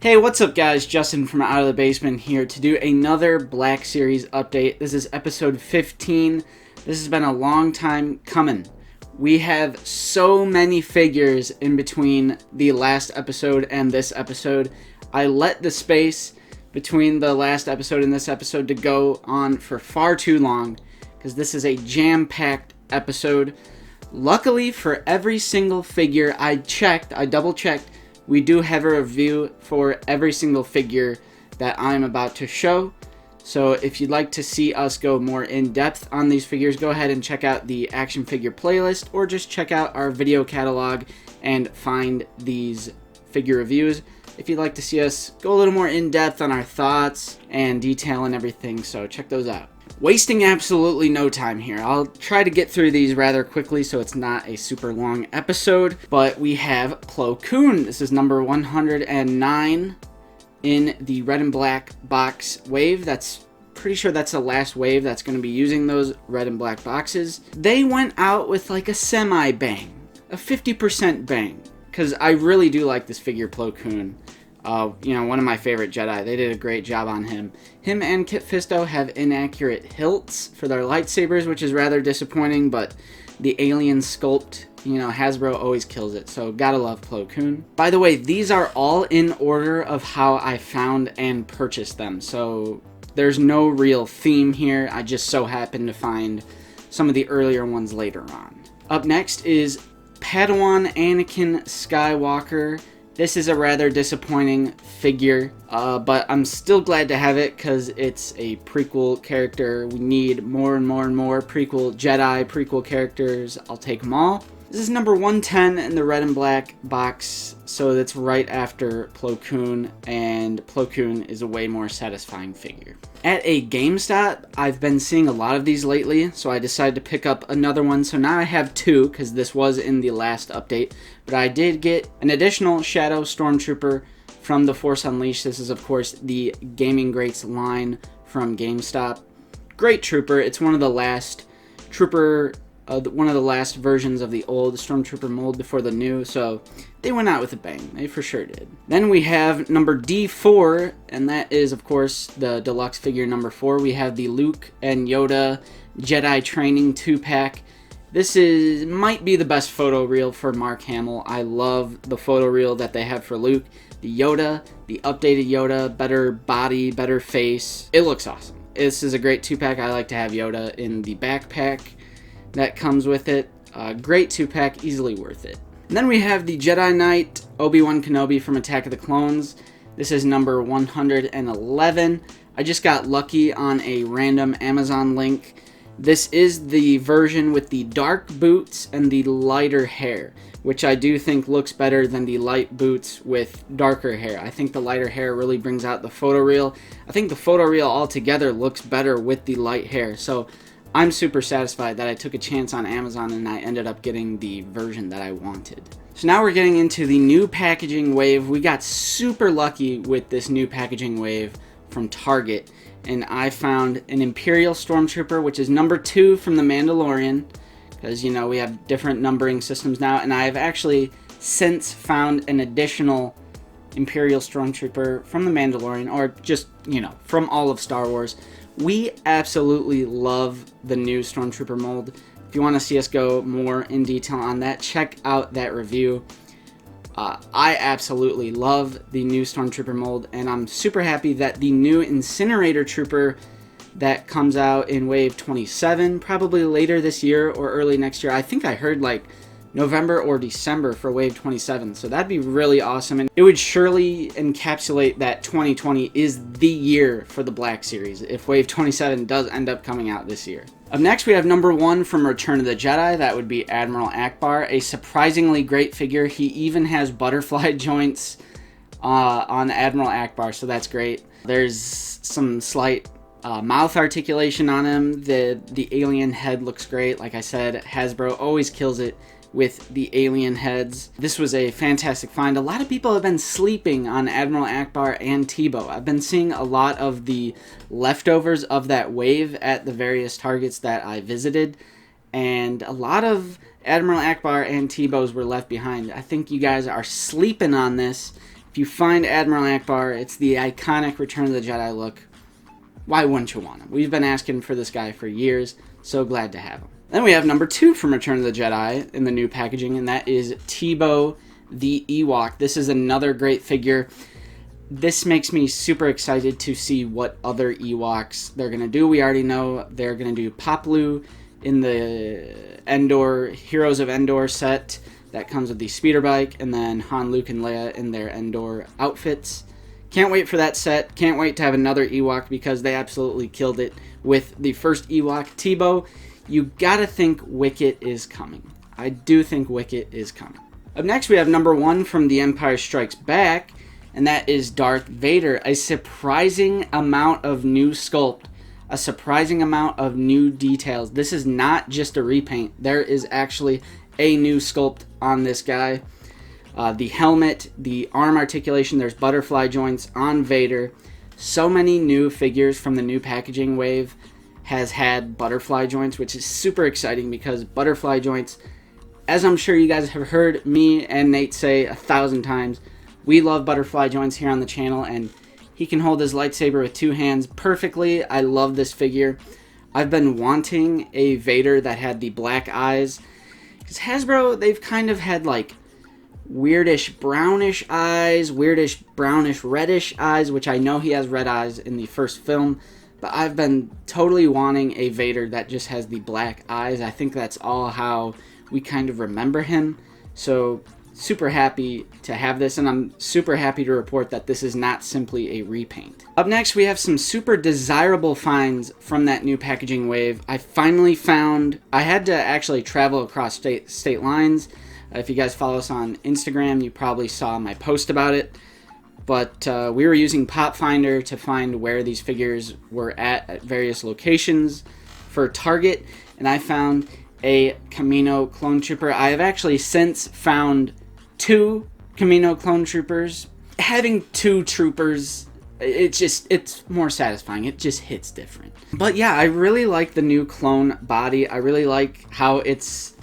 Hey, what's up guys? Justin from Out of the Basement here to do another Black Series update. This is episode 15. This has been a long time coming. We have so many figures in between the last episode and this episode. I let the space between the last episode and this episode to go on for far too long because this is a jam-packed episode. Luckily for every single figure I double-checked, we do have a review for every single figure that I'm about to show. So if you'd like to see us go more in depth on these figures, go ahead and check out the action figure playlist or just check out our video catalog and find these figure reviews if you'd like to see us go a little more in depth on our thoughts and detail and everything. So check those out. Wasting absolutely no time here. I'll try to get through these rather quickly so it's not a super long episode, but we have Plo Koon. This is number 109 in the red and black box wave. That's pretty sure that's the last wave that's going to be using those red and black boxes. They went out with like a semi-bang, a 50% bang, because I really do like this figure, Plo Koon. One of my favorite Jedi. They did a great job on him. Him and Kit Fisto have inaccurate hilts for their lightsabers, which is rather disappointing, but the alien sculpt, Hasbro always kills it, so gotta love Plo Koon. By the way, these are all in order of how I found and purchased them, so there's no real theme here. I just so happened to find some of the earlier ones later on. Up next is Padawan Anakin Skywalker. This is a rather disappointing figure, but I'm still glad to have it because it's a prequel character. We need more and more and more prequel Jedi, prequel characters. I'll take them all. This is number 110 in the red and black box, so that's right after Plo Koon, and Plo Koon is a way more satisfying figure. At a GameStop, I've been seeing a lot of these lately, so I decided to pick up another one. So now I have two, because this was in the last update, but I did get an additional Shadow Stormtrooper from The Force Unleashed. This is, of course, the Gaming Greats line from GameStop. Great trooper. It's one of the last one of the last versions of the old Stormtrooper mold before the new, so they went out with a bang. They for sure did. Then we have number D4, and that is, of course, the deluxe figure number 4. We have the Luke and Yoda Jedi Training 2-pack. This might be the best photo reel for Mark Hamill. I love the photo reel that they have for Luke. The Yoda, the updated Yoda, better body, better face. It looks awesome. This is a great 2-pack. I like to have Yoda in the backpack that comes with it. Great 2-pack, easily worth it. And then we have the Jedi Knight Obi-Wan Kenobi from Attack of the Clones. This is number 111. I just got lucky on a random Amazon link. This is the version with the dark boots and the lighter hair, which I do think looks better than the light boots with darker hair. I think the lighter hair really brings out the photo reel. I think the photo reel altogether looks better with the light hair. So I'm super satisfied that I took a chance on Amazon and I ended up getting the version that I wanted. So now we're getting into the new packaging wave. We got super lucky with this new packaging wave from Target, and I found an Imperial Stormtrooper, which is number 2 from The Mandalorian, because, we have different numbering systems now, and I have actually since found an additional Imperial Stormtrooper from The Mandalorian, or just, from all of Star Wars. We absolutely love the new Stormtrooper mold. If you want to see us go more in detail on that, check out that review. I absolutely love the new Stormtrooper mold, and I'm super happy that the new Incinerator Trooper that comes out in Wave 27, probably later this year or early next year. I think I heard like November or December for Wave 27, so that'd be really awesome, and it would surely encapsulate that 2020 is the year for the Black Series if Wave 27 does end up coming out this year. Up next, we have number 1 from Return of the Jedi. That would be Admiral Ackbar, a surprisingly great figure. He even has butterfly joints on Admiral Ackbar, so that's great. There's some slight mouth articulation on him. The alien head looks great. Like I said, Hasbro always kills it with the alien heads. This was a fantastic find. A lot of people have been sleeping on Admiral Ackbar and Tebow. I've been seeing a lot of the leftovers of that wave at the various Targets that I visited, and a lot of Admiral Ackbar and Tebow's were left behind. I think you guys are sleeping on this. If If you find Admiral Akbar, it's the iconic Return of the Jedi look. Why wouldn't you want him? We've been asking for this guy for years. So glad to have him. Then we have number 2 from Return of the Jedi in the new packaging, and that is Teebo the Ewok. This is another great figure. This makes me super excited to see what other Ewoks they're going to do. We already know they're going to do Poplu in the Endor, Heroes of Endor set that comes with the speeder bike, and then Han, Luke, and Leia in their Endor outfits. Can't wait for that set. Can't wait to have another Ewok because they absolutely killed it with the first Ewok. Teebo, you gotta think Wicket is coming. I do think Wicket is coming. Up next, we have number 1 from The Empire Strikes Back, and that is Darth Vader. A surprising amount of new sculpt, a surprising amount of new details. This is not just a repaint. There is actually a new sculpt on this guy. The helmet, the arm articulation, there's butterfly joints on Vader. So many new figures from the new packaging wave has had butterfly joints, which is super exciting because butterfly joints, as I'm sure you guys have heard me and Nate say 1,000 times, we love butterfly joints here on the channel, and he can hold his lightsaber with 2 hands perfectly. I love this figure. I've been wanting a Vader that had the black eyes, because Hasbro, they've kind of had like weirdish brownish eyes, weirdish brownish reddish eyes, which I know he has red eyes in the first film, but I've been totally wanting a Vader that just has the black eyes. I think that's all how we kind of remember him. So super happy to have this, and I'm super happy to report that this is not simply a repaint. Up next, we have some super desirable finds from that new packaging wave. I finally found, I had to actually travel across state lines. If you guys follow us on Instagram, you probably saw my post about it. But we were using Pop Finder to find where these figures were at various locations for Target. And I found a Kamino Clone Trooper. I have actually since found 2 Kamino Clone Troopers. Having 2 troopers, it's more satisfying. It just hits different. But yeah, I really like the new clone body. I really like how it's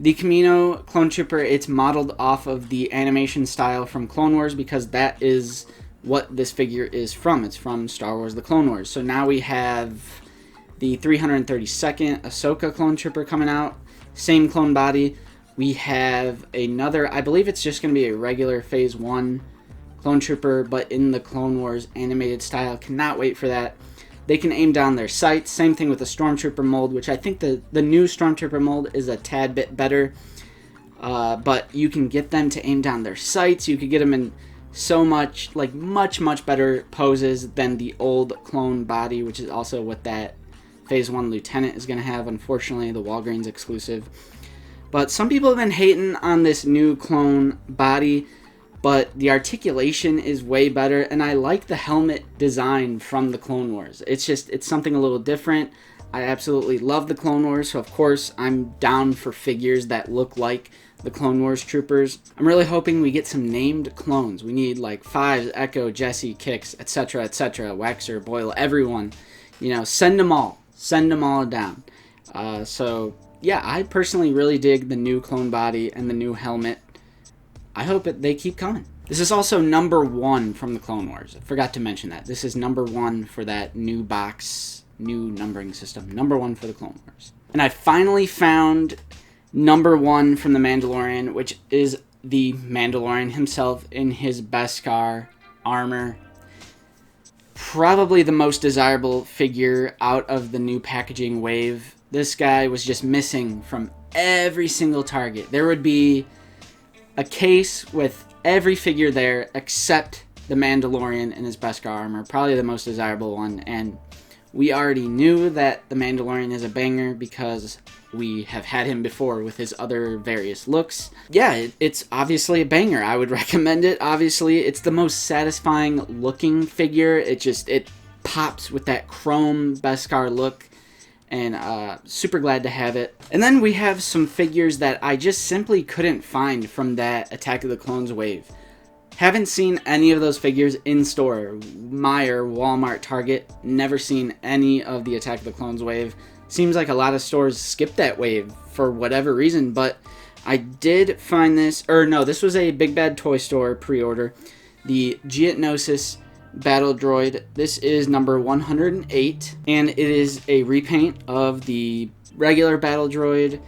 the Kamino Clone Trooper. It's modeled off of the animation style from Clone Wars because that is what this figure is from. It's from Star Wars The Clone Wars. So now we have the 332nd Ahsoka Clone Trooper coming out. Same clone body. We have another, I believe it's just going to be a regular Phase 1 Clone Trooper, but in the Clone Wars animated style. Cannot wait for that. They can aim down their sights. Same thing with the Stormtrooper mold, which I think the new Stormtrooper mold is a tad bit better. But you can get them to aim down their sights. You could get them in so much, like much better poses than the old clone body, which is also what that Phase 1 Lieutenant is going to have. Unfortunately, the Walgreens exclusive. But some people have been hating on this new clone body, but the articulation is way better, and I like the helmet design from the Clone Wars. It's something a little different. I absolutely love the Clone Wars, so of course I'm down for figures that look like the Clone Wars troopers. I'm really hoping we get some named clones. We need like Fives, Echo, Jesse, Kix, etc., etc., Waxer, Boyle, everyone. You know, send them all. Send them all down. So yeah, I personally really dig the new clone body and the new helmet. I hope they keep coming. This is also number 1 from the Clone Wars. I forgot to mention that. This is number 1 for that new box, new numbering system. Number 1 for the Clone Wars. And I finally found number 1 from The Mandalorian, which is the Mandalorian himself in his Beskar armor. Probably the most desirable figure out of the new packaging wave. This guy was just missing from every single Target. There would be a case with every figure there except the Mandalorian in his Beskar armor. Probably the most desirable one. And we already knew that the Mandalorian is a banger because we have had him before with his other various looks. Yeah, it's obviously a banger. I would recommend it. Obviously, it's the most satisfying looking figure. It pops with that chrome Beskar look. And super glad to have it. And then we have some figures that I just simply couldn't find from that Attack of the Clones wave. Haven't seen any of those figures in store. Meijer, Walmart, Target. Never seen any of the Attack of the Clones wave. Seems like a lot of stores skipped that wave for whatever reason. But I did find this. Or no, this was a Big Bad Toy Store pre-order. the Geonosis battle droid. This is number 108, and it is a repaint of the regular battle droid,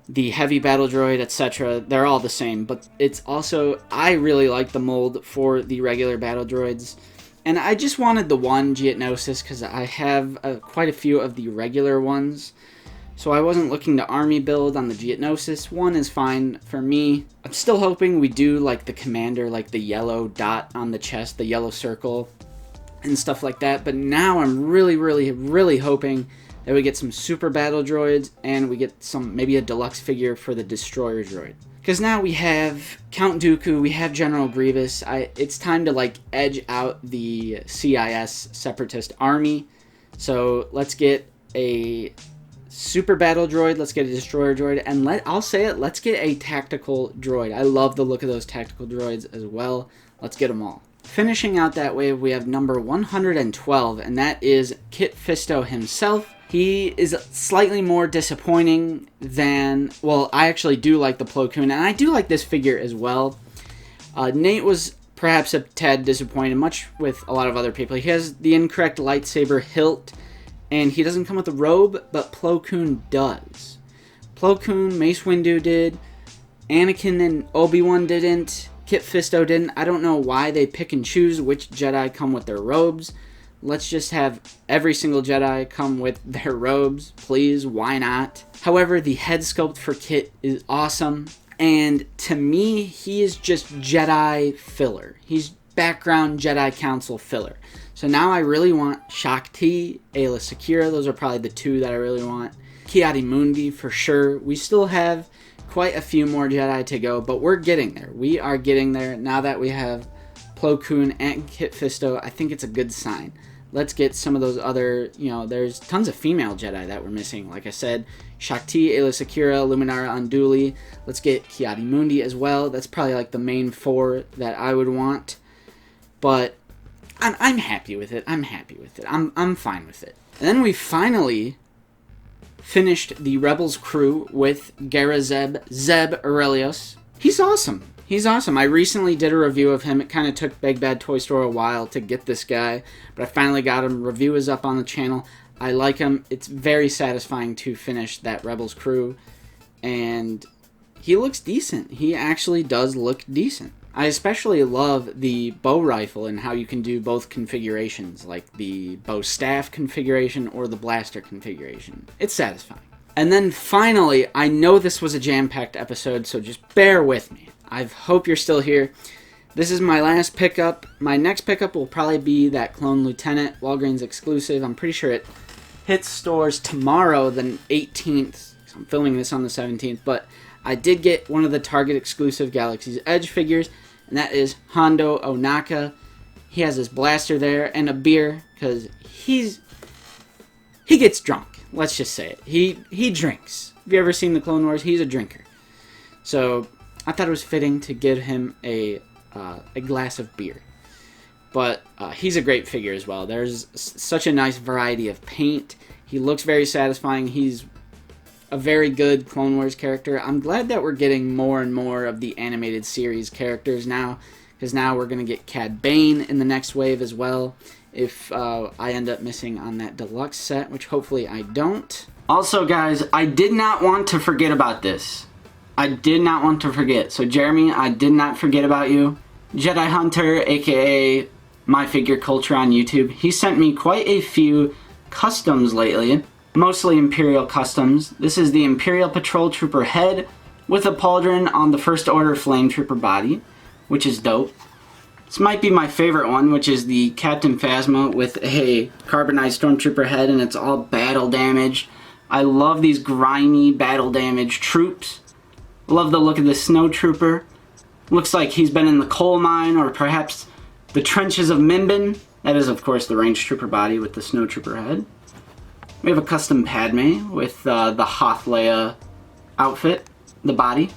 the heavy battle droid, etc. They're all the same, but it's also, I really like the mold for the regular battle droids. And I just wanted the one Geonosis because I have quite a few of the regular ones. So I wasn't looking to army build on the Geonosis. One is fine for me. I'm still hoping we do like the commander, like the yellow dot on the chest, the yellow circle, and stuff like that. But now I'm really hoping that we get some super battle droids and we get some, maybe a deluxe figure for the destroyer droid. Because now we have Count Dooku, we have General Grievous. It's time to like edge out the CIS Separatist army. So let's get a super battle droid, let's get a destroyer droid, and let's get a tactical droid. I love the look of those tactical droids as well. Let's get them all. Finishing out that wave, we have number 112, and that is Kit Fisto himself. He is slightly more disappointing than, well, I actually do like the Plo Koon, and I do like this figure as well. Nate was perhaps a tad disappointed, much with a lot of other people. He has the incorrect lightsaber hilt, and he doesn't come with a robe, but Plo Koon does. Plo Koon, Mace Windu did, Anakin and Obi-Wan didn't, Kit Fisto didn't. I don't know why they pick and choose which Jedi come with their robes. Let's just have every single Jedi come with their robes, please, why not? However, the head sculpt for Kit is awesome, and to me, he is just Jedi filler. He's background Jedi Council filler. So now I really want Shakti, Aayla Secura, those are probably the two that I really want. Ki-Adi-Mundi for sure. We still have quite a few more Jedi to go, but we're getting there. We are getting there. Now that we have Plo Koon and Kit Fisto, I think it's a good sign. Let's get some of those other, there's tons of female Jedi that we're missing. Like I said, Shakti, Aayla Secura, Luminara Unduli. Let's get Ki-Adi-Mundi as well. That's probably like the main four that I would want. But I'm happy with it. I'm fine with it. And then we finally finished the Rebels crew with Zeb Aurelios. He's awesome. I recently did a review of him. It kind of took Big Bad Toy Store a while to get this guy, but I finally got him. Review is up on the channel. I like him. It's very satisfying to finish that Rebels crew, and he looks decent. He actually does look decent. I especially love the bow rifle and how you can do both configurations, like the bow staff configuration or the blaster configuration. It's satisfying. And then finally, I know this was a jam-packed episode, so just bear with me. I hope you're still here. This is my last pickup. My next pickup will probably be that Clone Lieutenant, Walgreens exclusive. I'm pretty sure it hits stores tomorrow, the 18th. I'm filming this on the 17th, but I did get one of the Target exclusive Galaxy's Edge figures, and that is Hondo Ohnaka. He has his blaster there and a beer, because he gets drunk. Let's just say it. He drinks. Have you ever seen the Clone Wars? He's a drinker. So I thought it was fitting to give him a glass of beer. But he's a great figure as well. There's such a nice variety of paint. He looks very satisfying. He's a very good Clone Wars character. I'm glad that we're getting more and more of the animated series characters now, because now we're going to get Cad Bane in the next wave as well, if I end up missing on that deluxe set, which hopefully I don't. Also, guys, I did not want to forget about this. I did not want to forget. So, Jeremy, I did not forget about you. Jedi Hunter, aka My Figure Culture on YouTube, he sent me quite a few customs lately. Mostly Imperial customs. This is the Imperial Patrol Trooper head with a pauldron on the First Order Flame Trooper body, which is dope. This might be my favorite one, which is the Captain Phasma with a carbonized Stormtrooper head, and it's all battle damaged. I love these grimy battle damaged troops. Love the look of the Snow Trooper. Looks like he's been in the coal mine or perhaps the trenches of Minbin. That is, of course, the Range Trooper body with the Snow Trooper head. We have a custom Padme with the Hoth Leia outfit, the body.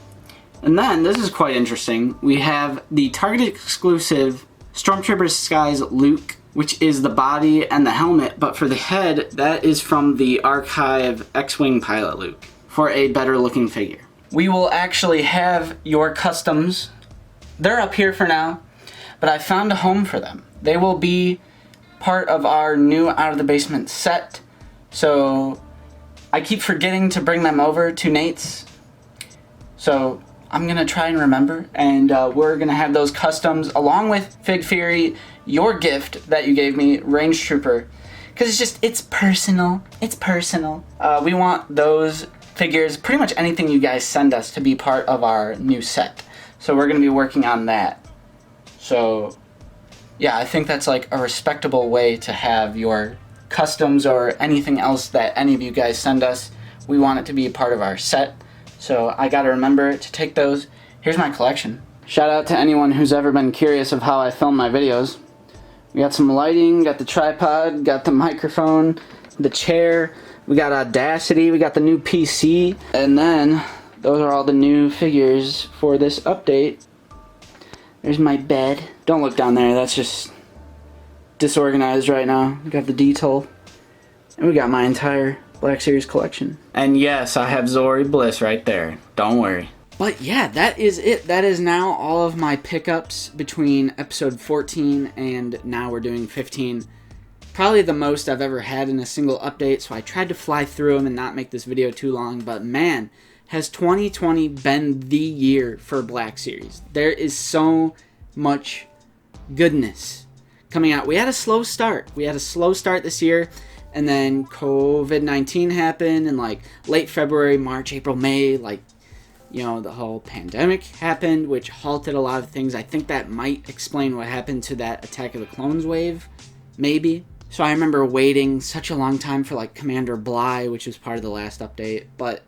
And then, this is quite interesting, we have the Target exclusive Stormtrooper Disguise Luke, which is the body and the helmet, but for the head, that is from the Archive X-Wing Pilot Luke, for a better looking figure. We will actually have your customs. They're up here for now, but I found a home for them. They will be part of our new Out of the Basement set, so I keep forgetting to bring them over to Nate's, so I'm going to try and remember, and we're going to have those customs along with Fig Fury, your gift that you gave me, Range Trooper, because it's personal. It's personal. We want those figures, pretty much anything you guys send us, to be part of our new set. So we're going to be working on that. So yeah, I think that's like a respectable way to have your customs or anything else that any of you guys send us. We want it to be a part of our set. So I gotta remember to take those. Here's my collection. Shout out to anyone who's ever been curious of how I film my videos. We got some lighting, got the tripod, got the microphone, the chair, we got Audacity, we got the new PC, and then those are all the new figures for this update. There's my bed. Don't look down there, that's just disorganized right now. We got the detail, and we got my entire Black Series collection. And yes, I have Zori Bliss right there. Don't worry. But yeah, that is it. That is now all of my pickups between episode 14 and now we're doing 15. Probably the most I've ever had in a single update, so I tried to fly through them and not make this video too long. But man, has 2020 been the year for Black Series. There is so much goodness coming out. We had a slow start. We had a slow start this year. And then COVID-19 happened in like late February, March, April, May. Like, you know, the whole pandemic happened, which halted a lot of things. I think that might explain what happened to that Attack of the Clones wave, maybe. So I remember waiting such a long time for like Commander Bly, which was part of the last update. But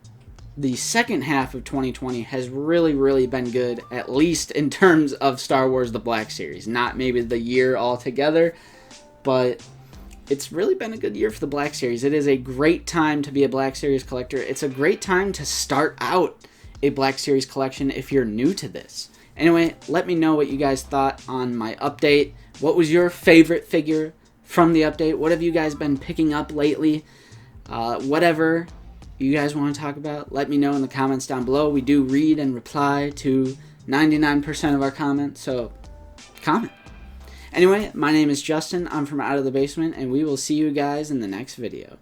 the second half of 2020 has really, really been good, at least in terms of Star Wars The Black Series. Not maybe the year altogether, but it's really been a good year for the Black Series. It is a great time to be a Black Series collector. It's a great time to start out a Black Series collection if you're new to this. Anyway, let me know what you guys thought on my update. What was your favorite figure from the update? What have you guys been picking up lately? Whatever you guys want to talk about, let me know in the comments down below. We do read and reply to 99% of our comments, so comment. Anyway, my name is Justin, I'm from Out of the Basement, and we will see you guys in the next video.